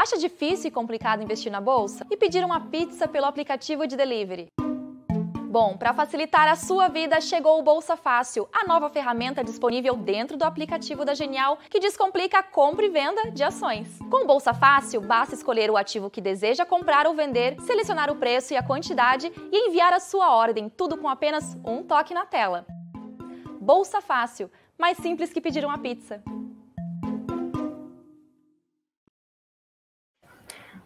Acha difícil e complicado investir na bolsa? E pedir uma pizza pelo aplicativo de delivery? Bom, para facilitar a sua vida, chegou o Bolsa Fácil, a nova ferramenta disponível dentro do aplicativo da Genial, que descomplica a compra e venda de ações. Com o Bolsa Fácil, basta escolher o ativo que deseja comprar ou vender, selecionar o preço e a quantidade e enviar a sua ordem, tudo com apenas um toque na tela. Bolsa Fácil, mais simples que pedir uma pizza.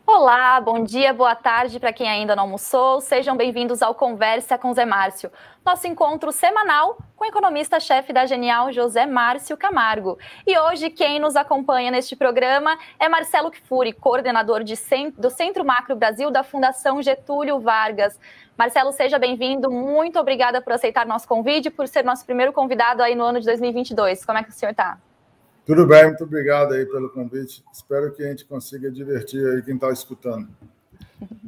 Olá, bom dia, boa tarde para quem ainda não almoçou. Sejam bem-vindos ao Conversa com Zé Márcio, nosso encontro semanal com o economista-chefe da Genial, José Márcio Camargo. E hoje quem nos acompanha neste programa é Marcelo Kfouri, coordenador do Centro Macro Brasil da Fundação Getúlio Vargas. Marcelo, seja bem-vindo, muito obrigada por aceitar nosso convite e por ser nosso primeiro convidado aí no ano de 2022. Como é que o senhor está? Tudo bem, muito obrigado aí pelo convite. Espero que a gente consiga divertir aí quem está escutando.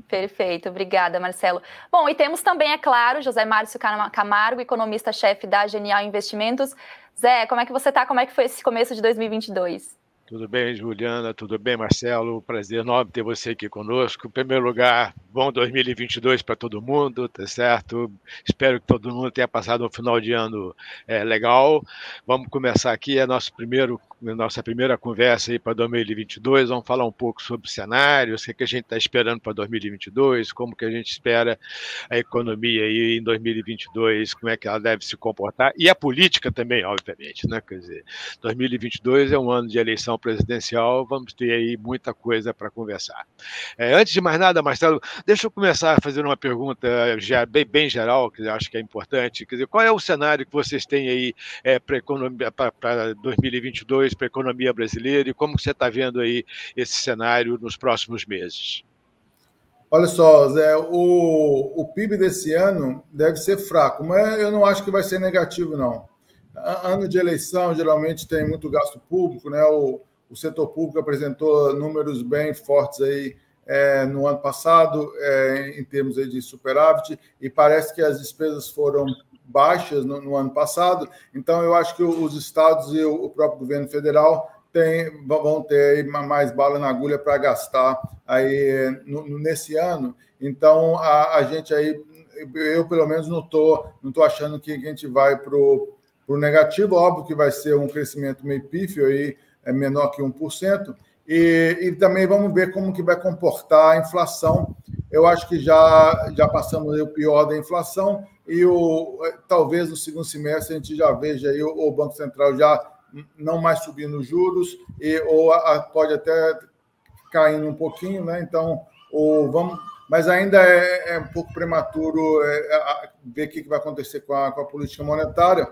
Perfeito, obrigada, Marcelo. Bom, e temos também, é claro, José Márcio Camargo, economista-chefe da Genial Investimentos. Zé, como é que você está? Como é que foi esse começo de 2022? Tudo bem, Juliana? Tudo bem, Marcelo? Prazer enorme ter você aqui conosco. Em primeiro lugar, bom 2022 para todo mundo, tá certo? Espero que todo mundo tenha passado um final de ano legal. Vamos começar aqui nossa primeira conversa aí para 2022. Vamos falar um pouco sobre cenários, o que a gente está esperando para 2022, como que a gente espera a economia aí em 2022, como é que ela deve se comportar, e a política também, obviamente, né? Quer dizer, 2022 é um ano de eleição presidencial, vamos ter aí muita coisa para conversar. Antes de mais nada, Marcelo, deixa eu começar a fazer uma pergunta já bem geral, que eu acho que é importante. Quer dizer, qual é o cenário que vocês têm aí para 2022, para a economia brasileira, e como você está vendo aí esse cenário nos próximos meses? Olha só, Zé, o PIB desse ano deve ser fraco, mas eu não acho que vai ser negativo, não. Ano de eleição, geralmente tem muito gasto público, né? O setor público apresentou números bem fortes aí no ano passado, em termos aí de superávit, e parece que as despesas foram baixas no ano passado. Então, eu acho que os estados e o próprio governo federal vão ter aí mais bala na agulha para gastar aí nesse ano. Então, a gente aí, eu pelo menos não tô achando que a gente vai para o negativo. Óbvio que vai ser um crescimento meio pífio, aí, menor que 1%, e também vamos ver como que vai comportar a inflação. Eu acho que já passamos o pior da inflação e talvez no segundo semestre a gente já veja aí o Banco Central já não mais subindo os juros, ou pode até caindo um pouquinho, né? Então, mas ainda é um pouco prematuro ver o que vai acontecer com a política monetária,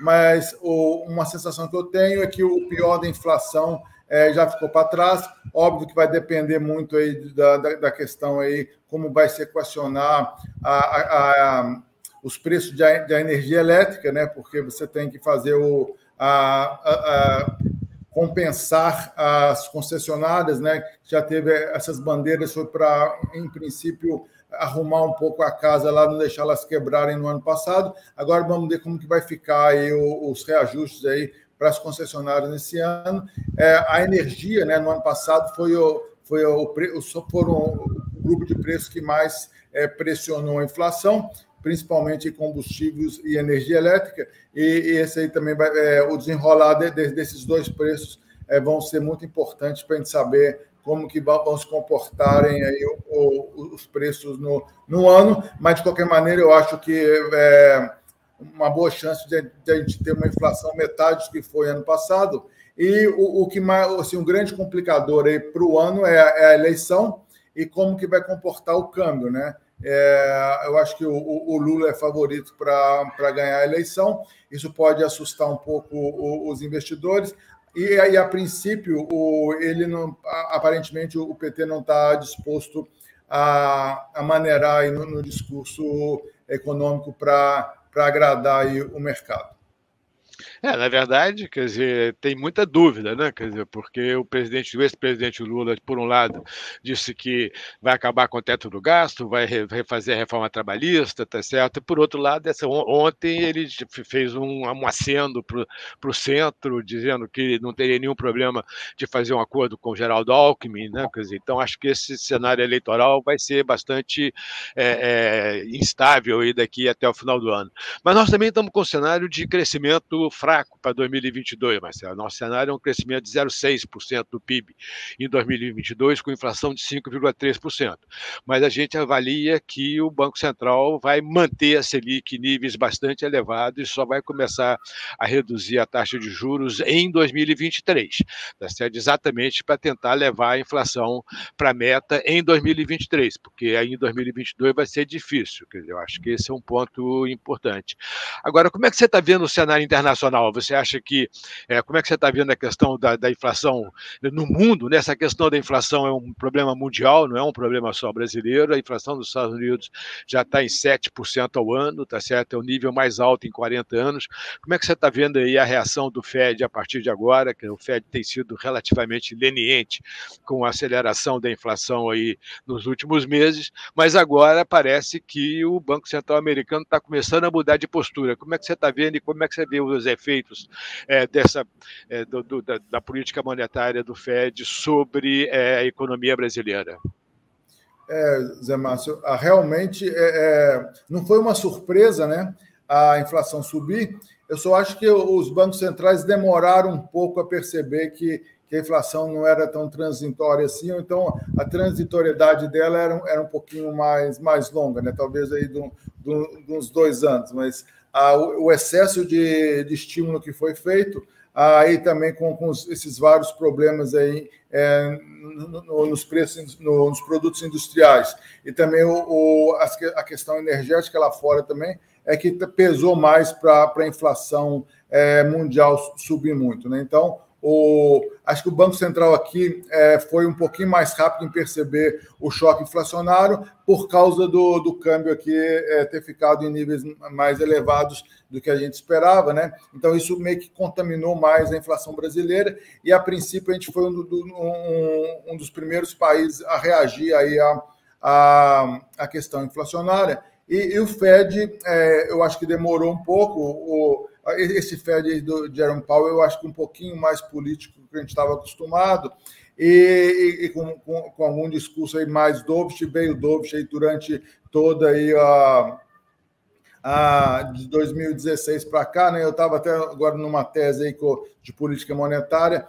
mas uma sensação que eu tenho é que o pior da inflação já ficou para trás. Óbvio que vai depender muito aí da questão aí, como vai se equacionar os preços da energia elétrica, né? Porque você tem que fazer compensar as concessionárias, né? Já teve essas bandeiras, foi para, em princípio, arrumar um pouco a casa lá, não deixar elas quebrarem no ano passado. Agora vamos ver como que vai ficar aí os reajustes aí para as concessionárias nesse ano. A energia, né, no ano passado foram o grupo de preços que mais pressionou a inflação, principalmente combustíveis e energia elétrica, e esse aí também o desenrolar desses dois preços vão ser muito importantes para a gente saber como que vão se comportarem aí os preços no ano, mas de qualquer maneira eu acho que uma boa chance de a gente ter uma inflação metade do que foi ano passado, e o que mais, assim, um grande complicador aí para o ano é a eleição e como que vai comportar o câmbio, né? Eu acho que o Lula é favorito para ganhar a eleição. Isso pode assustar um pouco os investidores. E aí, a princípio, aparentemente, o PT não está disposto a maneirar aí no discurso econômico para agradar aí o mercado. Na verdade, quer dizer, tem muita dúvida, né? Quer dizer, porque o ex-presidente Lula, por um lado, disse que vai acabar com o teto do gasto, vai refazer a reforma trabalhista, tá certo? E, por outro lado, ontem ele fez um aceno para o centro, dizendo que não teria nenhum problema de fazer um acordo com o Geraldo Alckmin, né? Quer dizer, então, acho que esse cenário eleitoral vai ser bastante instável aí daqui até o final do ano. Mas nós também estamos com um cenário de crescimento fraco para 2022, Marcelo. Nosso cenário é um crescimento de 0,6% do PIB em 2022, com inflação de 5,3%. Mas a gente avalia que o Banco Central vai manter a Selic em níveis bastante elevados e só vai começar a reduzir a taxa de juros em 2023, tá certo? Exatamente para tentar levar a inflação para a meta em 2023, porque aí em 2022 vai ser difícil. Quer dizer, eu acho que esse é um ponto importante. Agora, como é que você está vendo o cenário internacional? Você acha que, como é que você está vendo a questão da inflação no mundo? Né? Essa questão da inflação é um problema mundial, não é um problema só brasileiro. A inflação dos Estados Unidos já está em 7% ao ano, tá certo? É o nível mais alto em 40 anos. Como é que você está vendo aí a reação do Fed a partir de agora? Que o Fed tem sido relativamente leniente com a aceleração da inflação aí nos últimos meses, mas agora parece que o Banco Central americano está começando a mudar de postura. Como é que você está vendo e como é que você vê os efeitos da política monetária do Fed sobre a economia brasileira? Zé Márcio, realmente não foi uma surpresa, né, a inflação subir. Eu só acho que os bancos centrais demoraram um pouco a perceber que a inflação não era tão transitória assim, ou então a transitoriedade dela era um pouquinho mais longa, né? Talvez aí de uns 2 anos, mas o excesso de estímulo que foi feito, aí também com esses vários problemas aí nos preços, nos produtos industriais, e também a questão energética lá fora também, é que pesou mais para a inflação mundial subir muito, né? Então, acho que o Banco Central aqui foi um pouquinho mais rápido em perceber o choque inflacionário por causa do câmbio aqui ter ficado em níveis mais elevados do que a gente esperava, né? Então, isso meio que contaminou mais a inflação brasileira e, a princípio, a gente foi um dos primeiros países a reagir aí à questão inflacionária. E o Fed, eu acho que demorou um pouco. Esse Fed do Jerome Powell, eu acho que um pouquinho mais político do que a gente estava acostumado, e com algum discurso aí mais dovish, veio dovish aí durante toda aí de 2016 para cá, né? Eu estava até agora numa tese aí de política monetária.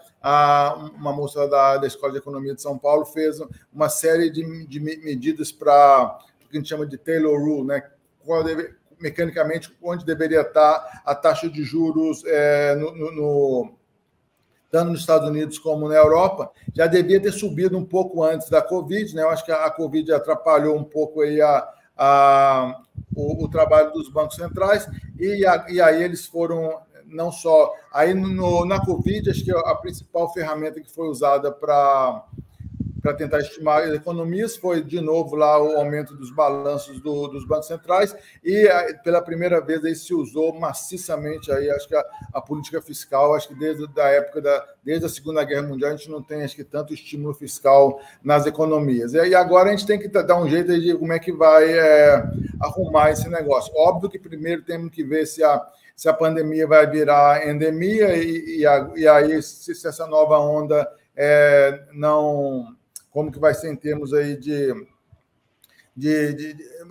Uma moça da Escola de Economia de São Paulo fez uma série de medidas para o que a gente chama de Taylor Rule, né? Mecanicamente, onde deveria estar a taxa de juros tanto nos Estados Unidos como na Europa, já devia ter subido um pouco antes da Covid, né? Eu acho que a Covid atrapalhou um pouco aí o trabalho dos bancos centrais, e aí eles foram, não só... Aí na Covid, acho que a principal ferramenta que foi usada para tentar estimar as economias foi, de novo, lá o aumento dos balanços dos bancos centrais, e pela primeira vez aí se usou maciçamente aí, acho que a política fiscal, acho que desde a Segunda Guerra Mundial a gente não tem, acho que, tanto estímulo fiscal nas economias. E agora a gente tem que dar um jeito aí de como é que vai arrumar esse negócio. Óbvio que primeiro temos que ver se a pandemia vai virar endemia, e aí se essa nova onda não... Como que vai ser em termos aí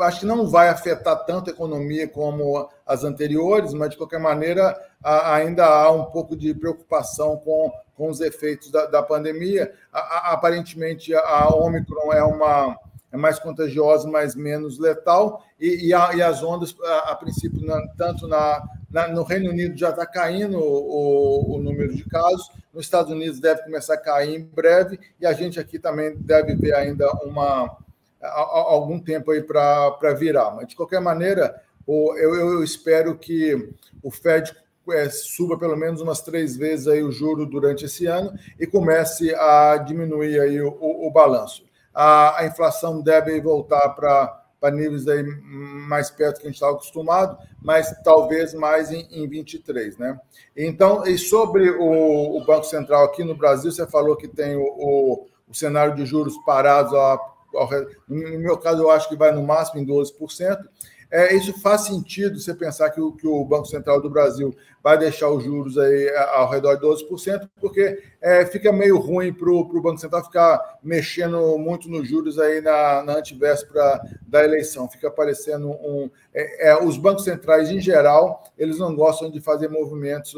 acho que não vai afetar tanto a economia como as anteriores, mas, de qualquer maneira, ainda há um pouco de preocupação com os efeitos da pandemia. Aparentemente, a Ômicron é mais contagiosa, mas menos letal, e as ondas, a princípio, tanto no Reino Unido já está caindo o número de casos, nos Estados Unidos deve começar a cair em breve, e a gente aqui também deve ver ainda algum tempo aí para virar. Mas, de qualquer maneira, eu espero que o Fed suba pelo menos umas 3 vezes aí o juro durante esse ano e comece a diminuir aí o balanço. A inflação deve voltar para para níveis aí mais perto do que a gente estava acostumado, mas talvez mais em 23, né? Então, e sobre o Banco Central aqui no Brasil, você falou que tem o cenário de juros parados, no meu caso, eu acho que vai no máximo em 12%. Isso faz sentido você pensar que o Banco Central do Brasil vai deixar os juros aí ao redor de 12%, porque fica meio ruim para o Banco Central ficar mexendo muito nos juros aí na antivéspera da eleição. Fica parecendo os bancos centrais, em geral, eles não gostam de fazer movimentos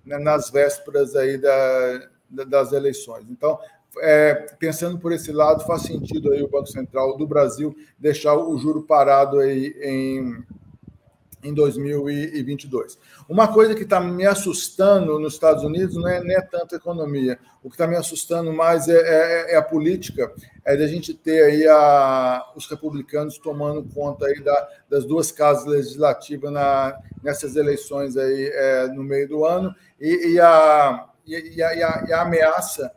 nas vésperas aí das eleições. Então, pensando por esse lado, faz sentido aí o Banco Central do Brasil deixar o juro parado aí em 2022. Uma coisa que está me assustando nos Estados Unidos não é tanto a economia. O que está me assustando mais é a política, de a gente ter aí os republicanos tomando conta aí das duas casas legislativas nessas eleições aí no meio do ano e a ameaça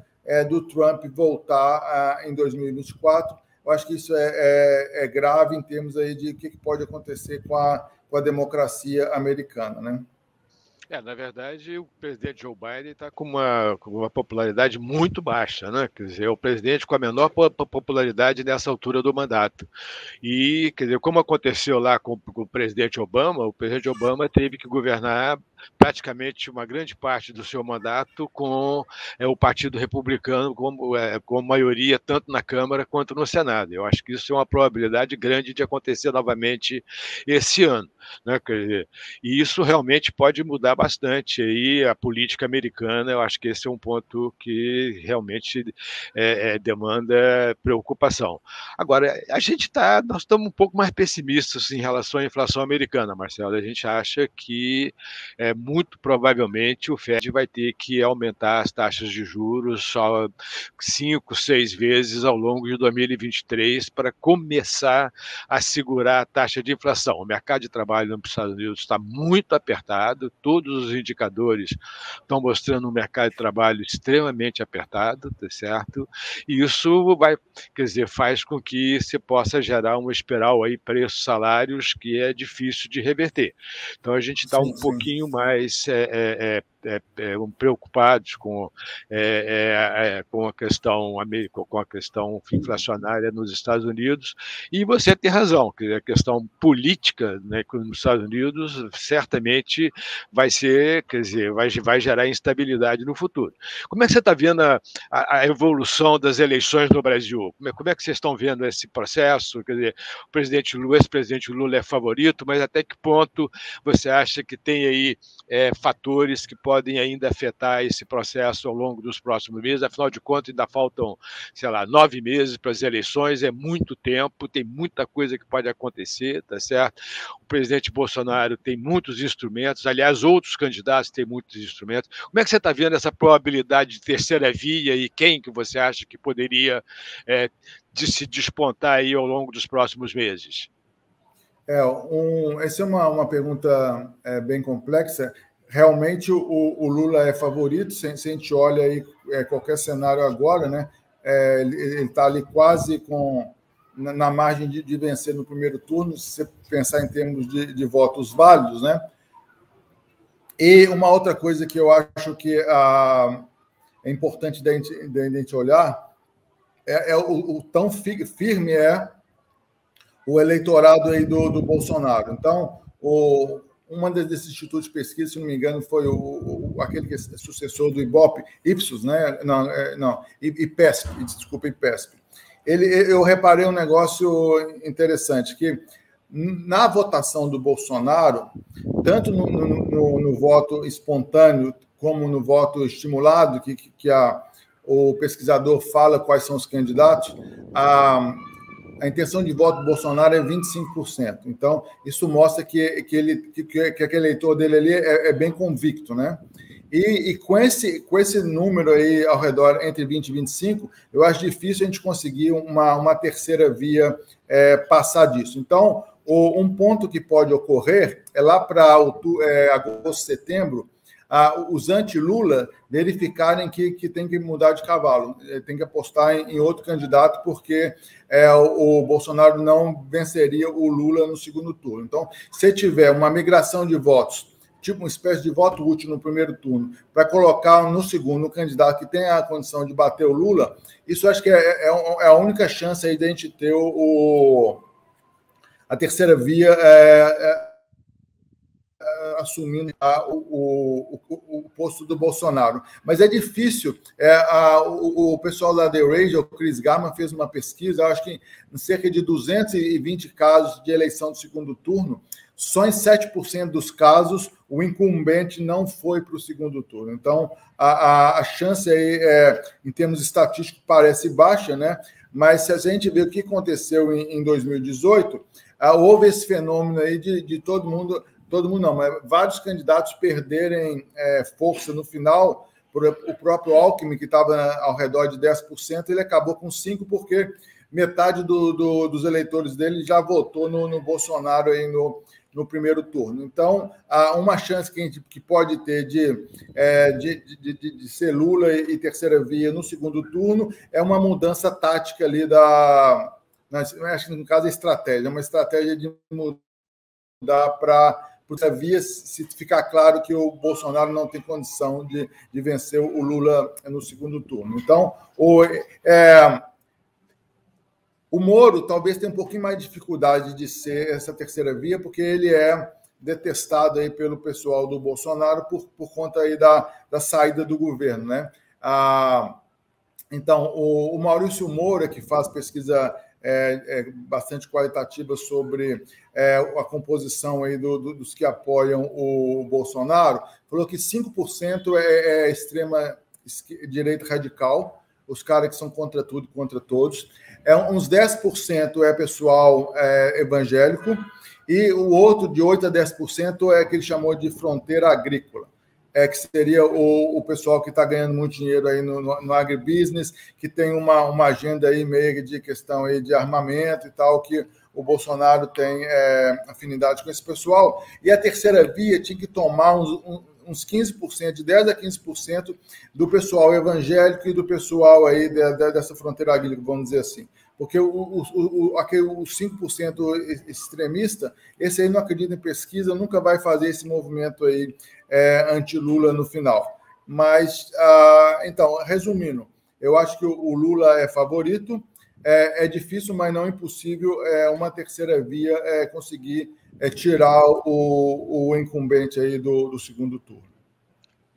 do Trump voltar em 2024. Eu acho que isso é grave em termos aí de o que pode acontecer com a democracia americana, né? Na verdade, o presidente Joe Biden está com uma popularidade muito baixa, né? Quer dizer, é o presidente com a menor popularidade nessa altura do mandato. E, quer dizer, como aconteceu lá com o presidente Obama teve que governar praticamente uma grande parte do seu mandato com o Partido Republicano com maioria tanto na Câmara quanto no Senado. Eu acho que isso é uma probabilidade grande de acontecer novamente esse ano, né? Quer dizer, e isso realmente pode mudar bastante aí a política americana. Eu acho que esse é um ponto que realmente demanda preocupação. Agora, nós estamos um pouco mais pessimistas em relação à inflação americana, Marcelo. A gente acha que muito provavelmente o Fed vai ter que aumentar as taxas de juros só 5, 6 vezes ao longo de 2023 para começar a segurar a taxa de inflação. O mercado de trabalho nos Estados Unidos está muito apertado, todos os indicadores estão mostrando um mercado de trabalho extremamente apertado, tá certo? E isso faz com que se possa gerar uma espiral aí preços-salários que é difícil de reverter. Então a gente está pouquinho mais preocupados com a questão inflacionária nos Estados Unidos, e você tem razão, que a questão política, né, nos Estados Unidos certamente vai gerar instabilidade no futuro. Como é que você está vendo a evolução das eleições no Brasil? Como é que vocês estão vendo esse processo? Quer dizer, o ex-presidente Lula é favorito, mas até que ponto você acha que tem aí fatores que podem ainda afetar esse processo ao longo dos próximos meses? Afinal de contas, ainda faltam, 9 meses para as eleições, é muito tempo, tem muita coisa que pode acontecer, tá certo? O presidente Bolsonaro tem muitos instrumentos, aliás, outros candidatos têm muitos instrumentos. Como é que você está vendo essa probabilidade de terceira via e quem que você acha que poderia se despontar aí ao longo dos próximos meses? Essa é uma pergunta bem complexa. Realmente o Lula é favorito, se a gente olha aí qualquer cenário agora, né? Ele está ali quase na margem de vencer no primeiro turno, se você pensar em termos de votos válidos, né? E uma outra coisa que eu acho que é importante da gente olhar o tão firme o eleitorado aí do Bolsonaro. Então, uma desses institutos de pesquisa, se não me engano, foi aquele que é sucessor do Ibope, Ipsos, né? IPESP, desculpa, IPESP. Eu reparei um negócio interessante, que na votação do Bolsonaro, tanto no voto espontâneo como no voto estimulado, que o pesquisador fala quais são os candidatos, a intenção de voto do Bolsonaro é 25%. Então, isso mostra que aquele eleitor dele ali é bem convicto, né? E com esse número aí ao redor, entre 20 e 25, eu acho difícil a gente conseguir uma terceira via passar disso. Então, um ponto que pode ocorrer é lá para agosto, setembro, os anti-Lula verificarem que tem que mudar de cavalo, tem que apostar em outro candidato, porque o Bolsonaro não venceria o Lula no segundo turno. Então, se tiver uma migração de votos, tipo uma espécie de voto útil no primeiro turno, para colocar no segundo um candidato que tenha a condição de bater o Lula, isso acho que é a única chance aí de a gente ter a terceira via assumindo o posto do Bolsonaro. Mas é difícil. O pessoal da The Radio, o Chris Garman, fez uma pesquisa, acho que em cerca de 220 casos de eleição de segundo turno, só em 7% dos casos o incumbente não foi para o segundo turno. Então, a chance aí, em termos estatísticos, parece baixa, né? Mas se a gente ver o que aconteceu em 2018, houve esse fenômeno aí de todo mundo não, mas vários candidatos perderem força no final. O próprio Alckmin, que estava ao redor de 10%, ele acabou com 5%, porque metade dos eleitores dele já votou no Bolsonaro aí no primeiro turno. Então, há uma chance que pode ter de ser Lula e terceira via no segundo turno é uma mudança tática ali acho que no caso é estratégia, uma estratégia de mudar para a via, se ficar claro que o Bolsonaro não tem condição de vencer o Lula no segundo turno. Então, o Moro talvez tenha um pouquinho mais de dificuldade de ser essa terceira via, porque ele é detestado aí pelo pessoal do Bolsonaro por conta aí da saída do governo, né? Então, o Maurício Moura, que faz pesquisa bastante qualitativa sobre a composição aí dos que apoiam o Bolsonaro, falou que 5% é extrema direita radical, os caras que são contra tudo e contra todos. Uns 10% é pessoal evangélico, e o outro, de 8% a 10%, é que ele chamou de fronteira agrícola, que seria o pessoal que está ganhando muito dinheiro aí no agribusiness, que tem uma agenda aí meio de questão aí de armamento e tal, que o Bolsonaro tem afinidade com esse pessoal. E a terceira via tinha que tomar uns 15%, de 10% a 15% do pessoal evangélico e do pessoal aí dessa fronteira agrícola, vamos dizer assim. Porque os 5% extremista, esse aí não acredita em pesquisa, nunca vai fazer esse movimento aí anti-Lula no final. Mas, então, resumindo, eu acho que o Lula é favorito, é difícil, mas não impossível, uma terceira via conseguir tirar o incumbente aí do segundo turno.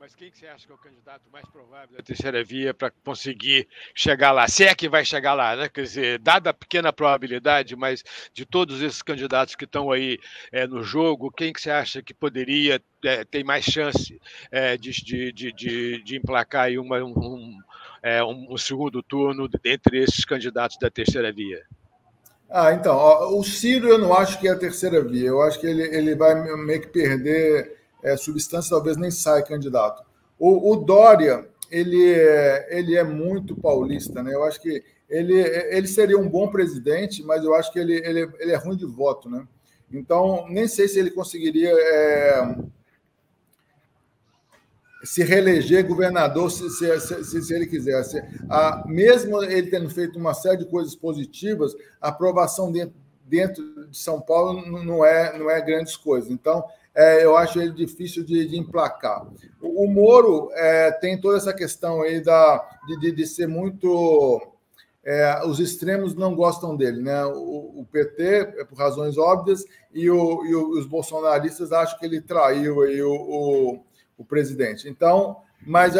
Mas quem que você acha que é o candidato mais provável da terceira via para conseguir chegar lá? Se é que vai chegar lá, né? Quer dizer, dada a pequena probabilidade, mas de todos esses candidatos que estão aí no jogo, quem que você acha que poderia ter mais chance de emplacar aí um segundo turno entre esses candidatos da terceira via? Então, o Ciro eu não acho que é a terceira via. Eu acho que ele vai meio que perder substância, talvez nem saia candidato. O Dória, ele é muito paulista, né? Eu acho que ele seria um bom presidente, mas eu acho que ele é ruim de voto, né? Então, nem sei se ele conseguiria se reeleger governador se ele quisesse. Mesmo ele tendo feito uma série de coisas positivas, a aprovação dentro de São Paulo não é grandes coisas. Então, eu acho ele difícil de emplacar. O Moro tem toda essa questão aí de ser muito... os extremos não gostam dele, né? O PT, por razões óbvias, e os bolsonaristas acham que ele traiu aí o presidente. Então, mas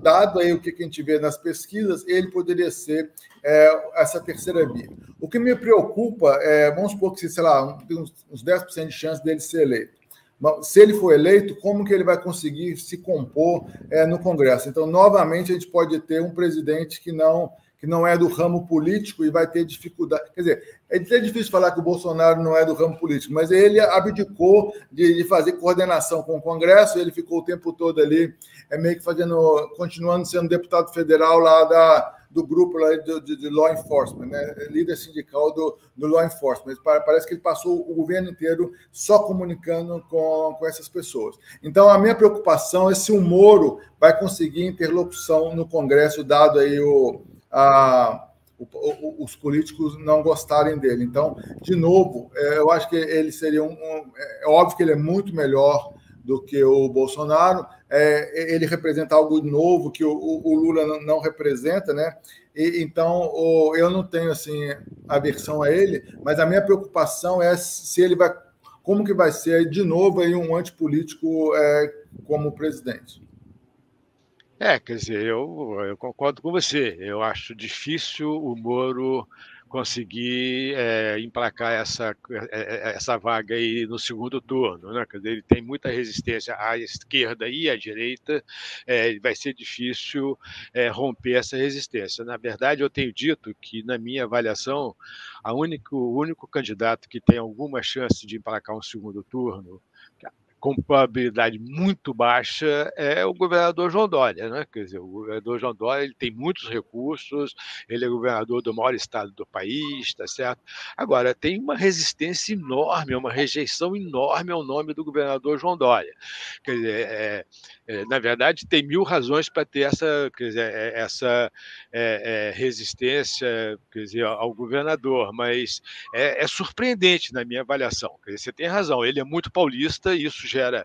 dado aí o que a gente vê nas pesquisas, ele poderia ser essa terceira via. O que me preocupa vamos supor que, sei lá, tem uns 10% de chance dele ser eleito. Se ele for eleito, como que ele vai conseguir se compor no Congresso? Então, novamente, a gente pode ter um presidente que não é do ramo político e vai ter dificuldade. Quer dizer, é difícil falar que o Bolsonaro não é do ramo político, mas ele abdicou de fazer coordenação com o Congresso, ele ficou o tempo todo ali, meio que continuando sendo deputado federal lá do grupo lá de law enforcement, né? Líder sindical do law enforcement. Parece que ele passou o governo inteiro só comunicando com essas pessoas. Então, a minha preocupação é se o Moro vai conseguir interlocução no Congresso, dado aí os políticos não gostarem dele. Então, de novo, eu acho que ele seria é óbvio que ele é muito melhor do que o Bolsonaro, ele representa algo novo que o Lula não representa, né? Então, eu não tenho assim aversão a ele, mas a minha preocupação é se ele vai, como que vai ser de novo aí um antipolítico como presidente. Quer dizer, eu concordo com você. Eu acho difícil o Moro conseguir emplacar essa vaga aí no segundo turno, né? Quer dizer, ele tem muita resistência à esquerda e à direita, vai ser difícil romper essa resistência. Na verdade, eu tenho dito que, na minha avaliação, o único candidato que tem alguma chance de emplacar um segundo turno com probabilidade muito baixa é o governador João Dória, né? Quer dizer, o governador João Dória ele tem muitos recursos, ele é governador do maior estado do país, tá certo? Agora, tem uma resistência enorme, uma rejeição enorme ao nome do governador João Dória. Quer dizer, na verdade, tem 1000 razões para ter essa resistência, quer dizer, ao governador, mas é surpreendente na minha avaliação. Quer dizer, você tem razão, ele é muito paulista, e isso gera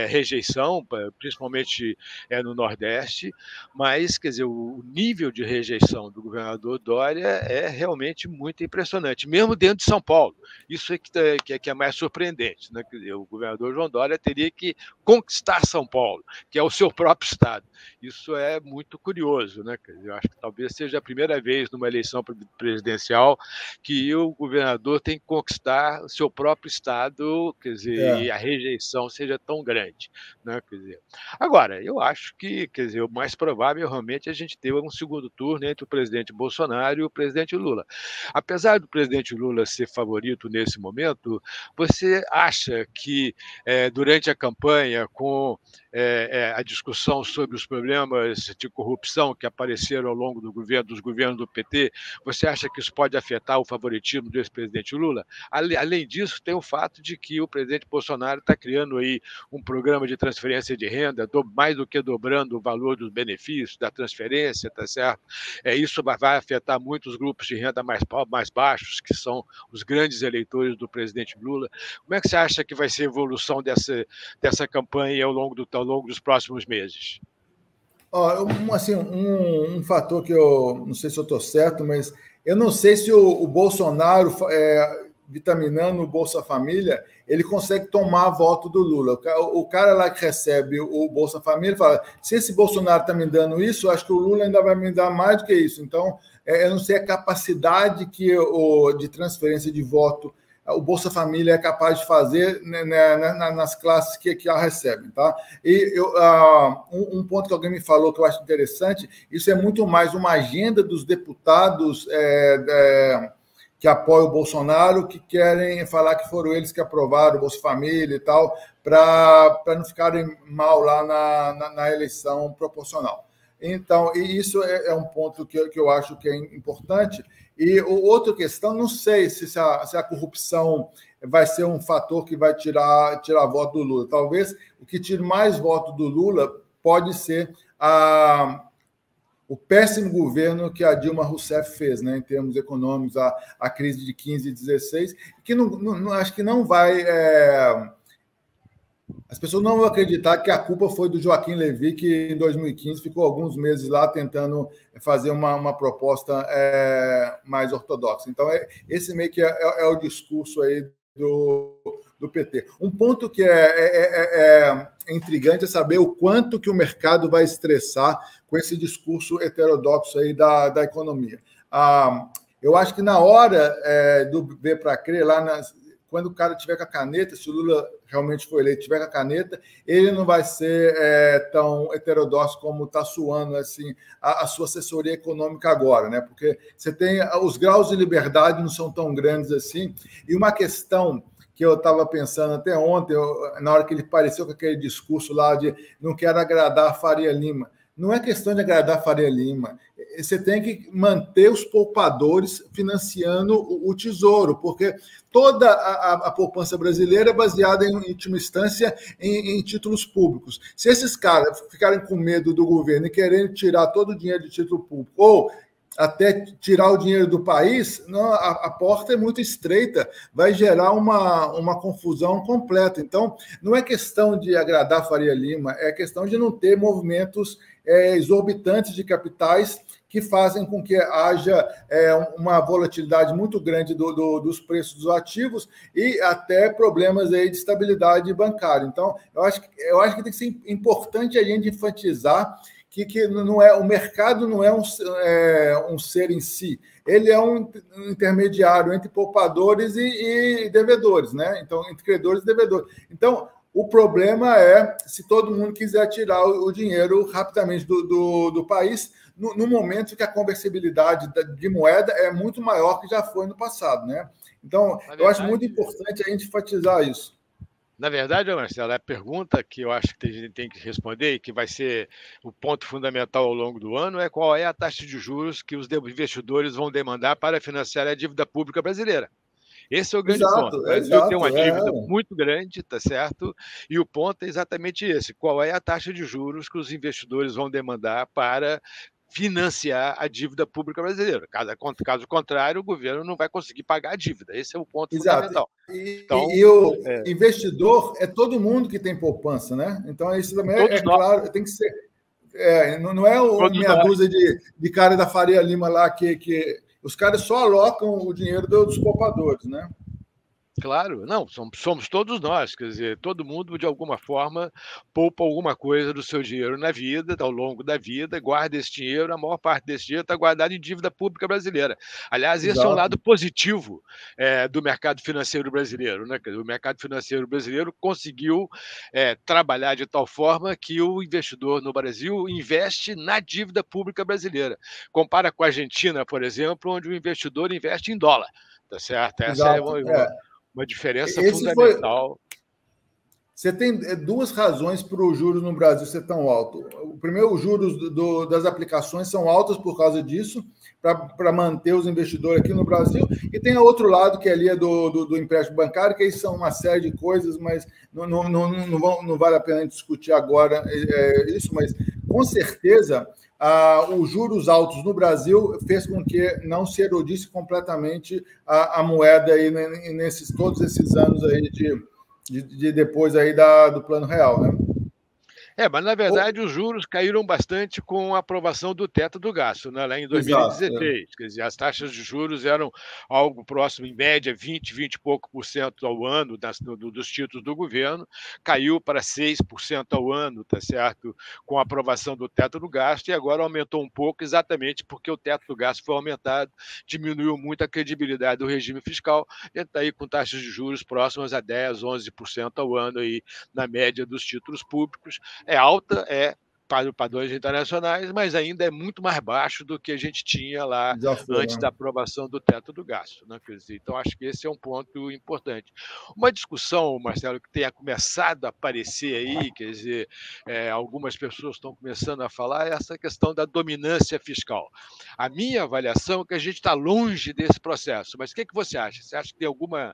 rejeição, principalmente no Nordeste, mas, quer dizer, o nível de rejeição do governador Dória é realmente muito impressionante, mesmo dentro de São Paulo. Isso é que é mais surpreendente, né? Quer dizer, o governador João Dória teria que conquistar São Paulo, que é o seu próprio estado. Isso é muito curioso, né? Quer dizer, eu acho que talvez seja a primeira vez numa eleição presidencial que o governador tem que conquistar o seu próprio estado, quer dizer, e a rejeição seja tão grande, né? Quer dizer, agora, eu acho que, quer dizer, o mais provável realmente é a gente ter um segundo turno entre o presidente Bolsonaro e o presidente Lula. Apesar do presidente Lula ser favorito nesse momento, você acha que durante a campanha, com a discussão sobre os problemas de corrupção que apareceram ao longo dos governos do PT, você acha que isso pode afetar o favoritismo do ex-presidente Lula? Além disso, tem o fato de que o presidente Bolsonaro está criando aí um programa de transferência de renda, mais do que dobrando o valor dos benefícios da transferência, tá certo? Isso vai afetar muito os grupos de renda mais baixos, que são os grandes eleitores do presidente Lula. Como é que você acha que vai ser a evolução dessa campanha ao longo dos próximos meses? Assim, um fator que eu não sei se eu estou certo, mas eu não sei se o Bolsonaro, vitaminando o Bolsa Família, ele consegue tomar voto do Lula. O cara lá que recebe o Bolsa Família fala, se esse Bolsonaro está me dando isso, eu acho que o Lula ainda vai me dar mais do que isso. Então, eu não sei a capacidade de transferência de voto o Bolsa Família é capaz de fazer nas classes que a recebem. Tá? E um ponto que alguém me falou que eu acho interessante, isso é muito mais uma agenda dos deputados que apoiam o Bolsonaro, que querem falar que foram eles que aprovaram o Bolsa Família e tal, para não ficarem mal lá na eleição proporcional. Então, e isso é um ponto que eu acho que é importante. E outra questão, não sei se a corrupção vai ser um fator que vai tirar voto do Lula. Talvez o que tire mais voto do Lula pode ser o péssimo governo que a Dilma Rousseff fez, né, em termos econômicos, a crise de 15 e 16, que acho que não vai... As pessoas não vão acreditar que a culpa foi do Joaquim Levy, que em 2015 ficou alguns meses lá tentando fazer uma proposta mais ortodoxa. Então, esse meio que é o discurso aí do PT. Um ponto que é intrigante é saber o quanto que o mercado vai estressar com esse discurso heterodoxo aí da economia. Eu acho que na hora do ver para crer, quando o cara tiver com a caneta, se o Lula realmente for eleito, tiver com a caneta, ele não vai ser tão heterodoxo como está soando assim, a sua assessoria econômica agora, né? Porque você tem os graus de liberdade não são tão grandes assim. E uma questão que eu estava pensando até ontem, na hora que ele apareceu com aquele discurso lá de não quero agradar a Faria Lima. não é questão de agradar a Faria Lima. Você tem que manter os poupadores financiando o Tesouro, porque toda a poupança brasileira é baseada, em última instância, em títulos públicos. Se esses caras ficarem com medo do governo e quererem tirar todo o dinheiro de título público, ou até tirar o dinheiro do país, não, a porta é muito estreita, vai gerar uma confusão completa. Então, não é questão de agradar a Faria Lima, é questão de não ter movimentos exorbitantes de capitais que fazem com que haja uma volatilidade muito grande dos preços dos ativos e até problemas aí de estabilidade bancária. Então, eu acho que tem que ser importante a gente enfatizar que não é, o mercado não é um ser em si, ele é um intermediário entre poupadores e devedores, né? Então, entre credores e devedores. Então, o problema é se todo mundo quiser tirar o dinheiro rapidamente do país, no momento que a conversibilidade de moeda é muito maior que já foi no passado, né? Então, eu acho muito importante a gente enfatizar isso. Na verdade, Marcelo, a pergunta que eu acho que a gente tem que responder e que vai ser o ponto fundamental ao longo do ano é qual é a taxa de juros que os investidores vão demandar para financiar a dívida pública brasileira. Esse é o grande ponto. O Brasil tem uma dívida muito grande, tá certo? E o ponto é exatamente esse. Qual é a taxa de juros que os investidores vão demandar para financiar a dívida pública brasileira? Caso contrário, o governo não vai conseguir pagar a dívida. Esse é o ponto fundamental. Então, e o investidor é todo mundo que tem poupança, né? Então, isso também claro, tem que ser. Não é meia dúzia de cara da Faria Lima lá que os caras só alocam o dinheiro dos poupadores, né? Claro, não, somos todos nós, quer dizer, todo mundo de alguma forma poupa alguma coisa do seu dinheiro na vida, ao longo da vida, guarda esse dinheiro, a maior parte desse dinheiro está guardado em dívida pública brasileira. Aliás, esse é um lado positivo do mercado financeiro brasileiro, né? O mercado financeiro brasileiro conseguiu trabalhar de tal forma que o investidor no Brasil investe na dívida pública brasileira. Compara com a Argentina, por exemplo, onde o investidor investe em dólar, tá certo? Essa é uma diferença fundamental. Você tem duas razões para os juros no Brasil ser tão alto. O primeiro, os juros das aplicações são altos por causa disso, para manter os investidores aqui no Brasil. E tem o outro lado, que ali é do empréstimo bancário, que aí são uma série de coisas, mas não vale a pena discutir agora isso, mas com certeza os juros altos no Brasil fez com que não se erodisse completamente a moeda aí todos esses anos aí de depois aí do Plano Real, né? Mas na verdade os juros caíram bastante com a aprovação do teto do gasto, né, lá em 2016. Exato, Quer dizer, as taxas de juros eram algo próximo, em média, 20 e pouco por cento ao ano dos títulos do governo, caiu para 6% ao ano, tá certo? Com a aprovação do teto do gasto, e agora aumentou um pouco, exatamente porque o teto do gasto foi aumentado, diminuiu muito a credibilidade do regime fiscal, e está aí com taxas de juros próximas a 10, 11% ao ano aí, na média dos títulos públicos. É alta, para os padrões internacionais, mas ainda é muito mais baixo do que a gente tinha lá antes da aprovação do teto do gasto, né? Quer dizer, então, acho que esse é um ponto importante. Uma discussão, Marcelo, que tenha começado a aparecer aí, quer dizer, algumas pessoas estão começando a falar, é essa questão da dominância fiscal. A minha avaliação é que a gente está longe desse processo, mas o que você acha? Você acha que tem alguma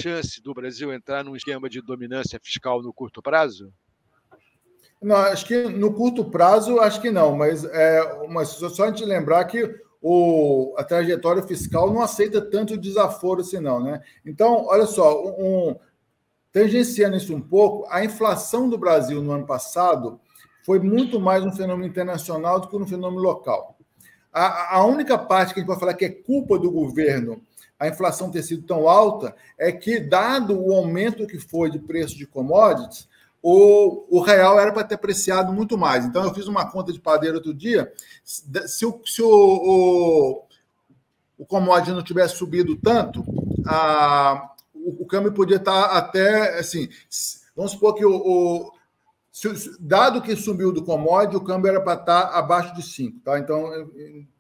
chance do Brasil entrar num esquema de dominância fiscal no curto prazo? Não, acho que no curto prazo, acho que não, mas só a gente lembrar que a trajetória fiscal não aceita tanto desaforo assim, não, né? Então, olha só, tangenciando isso um pouco, a inflação do Brasil no ano passado foi muito mais um fenômeno internacional do que um fenômeno local. A única parte que a gente pode falar que é culpa do governo a inflação ter sido tão alta é que, dado o aumento que foi de preço de commodities, o real era para ter apreciado muito mais. Então, eu fiz uma conta de padeiro outro dia. Se o commodity não tivesse subido tanto, o câmbio podia estar até, assim, vamos supor que dado que subiu do commodity, o câmbio era para estar abaixo de 5, tá? Então,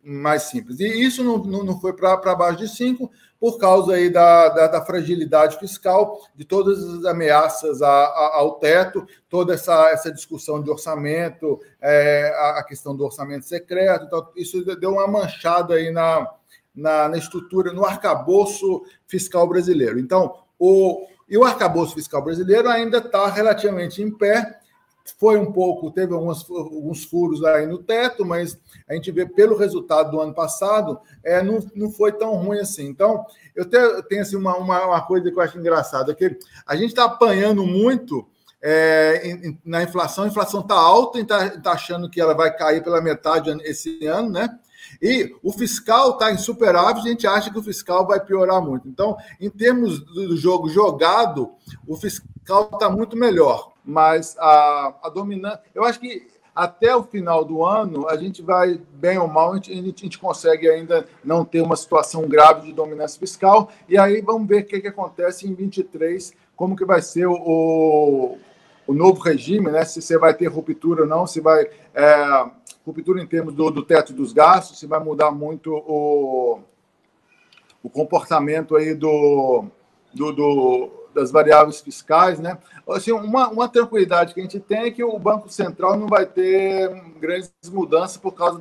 mais simples. E isso não foi para baixo de 5 por causa aí da fragilidade fiscal, de todas as ameaças ao teto, toda essa discussão de orçamento, a questão do orçamento secreto. Então, isso deu uma manchada aí na estrutura, no arcabouço fiscal brasileiro. Então, o arcabouço fiscal brasileiro ainda está relativamente em pé. Teve alguns furos aí no teto, mas a gente vê pelo resultado do ano passado, não foi tão ruim assim. Então, eu tenho assim, uma coisa que eu acho engraçada, que a gente está apanhando muito na inflação. A inflação está alta e está achando que ela vai cair pela metade esse ano, né? E o fiscal está em superávit, a gente acha que o fiscal vai piorar muito. Então, em termos do jogo jogado, o fiscal está muito melhor. Mas a dominância... Eu acho que até o final do ano, a gente vai, bem ou mal, a gente consegue ainda não ter uma situação grave de dominância fiscal. E aí vamos ver o que acontece em 23, como que vai ser o novo regime, né? Se você vai ter ruptura ou não, se vai... ruptura em termos do teto dos gastos, se vai mudar muito o comportamento aí das variáveis fiscais, né? Assim, uma tranquilidade que a gente tem é que o Banco Central não vai ter grandes mudanças por causa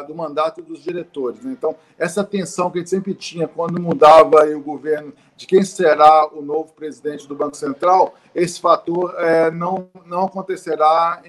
do mandato dos diretores, né? Então, essa tensão que a gente sempre tinha quando mudava aí o governo de quem será o novo presidente do Banco Central, esse fator não acontecerá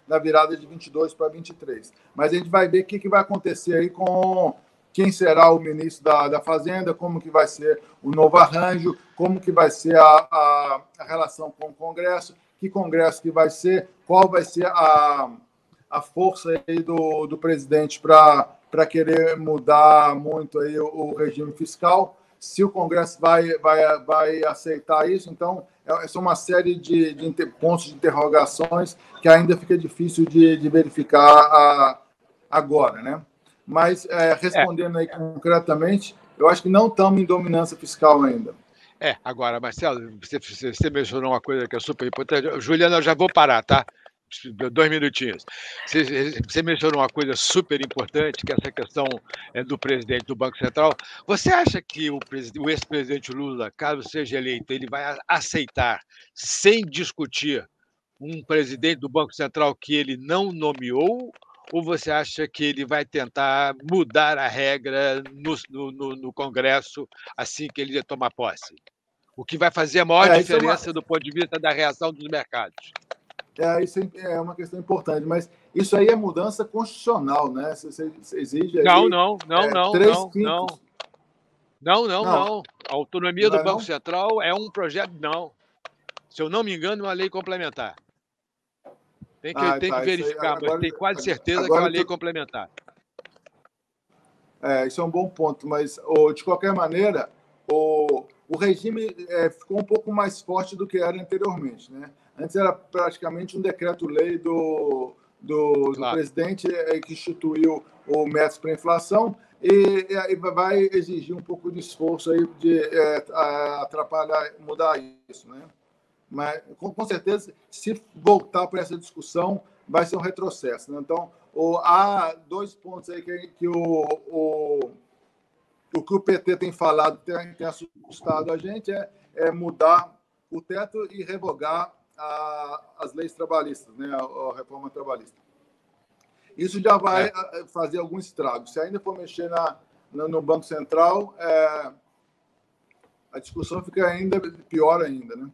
na virada de 22 para 23. Mas a gente vai ver o que vai acontecer aí com quem será o ministro da Fazenda, como que vai ser o novo arranjo, como que vai ser a relação com o Congresso, que Congresso que vai ser, qual vai ser a força aí do presidente para querer mudar muito aí o regime fiscal, se o Congresso vai aceitar isso. Então, são uma série de pontos de interrogações que ainda fica difícil de verificar agora, né? Mas, respondendo aí concretamente, eu acho que não estamos em dominância fiscal ainda. Agora, Marcelo, você mencionou uma coisa que é super importante. Juliana, eu já vou parar, tá? 2 minutinhos. Você mencionou uma coisa super importante, que é essa questão do presidente do Banco Central. Você acha que o ex-presidente Lula, caso seja eleito, ele vai aceitar, sem discutir, um presidente do Banco Central que ele não nomeou? Ou você acha que ele vai tentar mudar a regra no Congresso assim que ele tomar posse? O que vai fazer a maior diferença do ponto de vista da reação dos mercados? Isso é uma questão importante, mas isso aí é mudança constitucional, né? Você exige aí, não. 3/5. Não. A autonomia do Banco Central é um projeto, não. Se eu não me engano, é uma lei complementar. Tem que verificar, mas tenho quase certeza que é uma lei complementar. Isso é um bom ponto, mas, de qualquer maneira, o regime ficou um pouco mais forte do que era anteriormente, né? Antes era praticamente um decreto-lei do presidente que instituiu o método para a inflação e vai exigir um pouco de esforço aí de atrapalhar, mudar isso, né? Mas, com certeza, se voltar para essa discussão, vai ser um retrocesso, né? Então, há 2 pontos aí que o PT tem falado, tem assustado a gente, é mudar o teto e revogar as leis trabalhistas, né? A reforma trabalhista. Isso já vai fazer algum estrago. Se ainda for mexer no Banco Central, a discussão fica ainda pior ainda, né?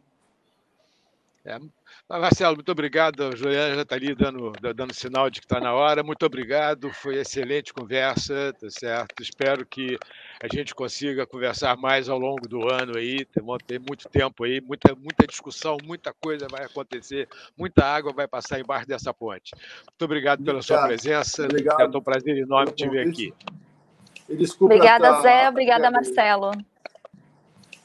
Marcelo, muito obrigado. A Juliana já está ali dando sinal de que está na hora. Muito obrigado, foi excelente conversa, tá certo? Espero que a gente consiga conversar mais ao longo do ano aí. Vamos ter muito tempo aí, muita discussão, muita coisa vai acontecer, muita água vai passar embaixo dessa ponte. Muito obrigado pela sua presença. É um prazer enorme te ver aqui. Obrigada, Zé. Obrigada, Marcelo.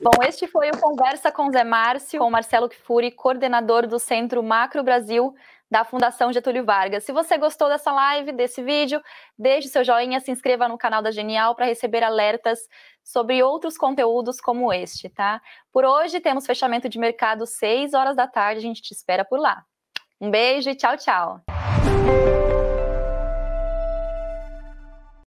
Bom, este foi o Conversa com Zé Márcio, com Marcelo Kfouri, coordenador do Centro Macro Brasil da Fundação Getúlio Vargas. Se você gostou dessa live, desse vídeo, deixe seu joinha, se inscreva no canal da Genial para receber alertas sobre outros conteúdos como este, tá? Por hoje temos fechamento de mercado 6 horas da tarde, a gente te espera por lá. Um beijo e tchau, tchau!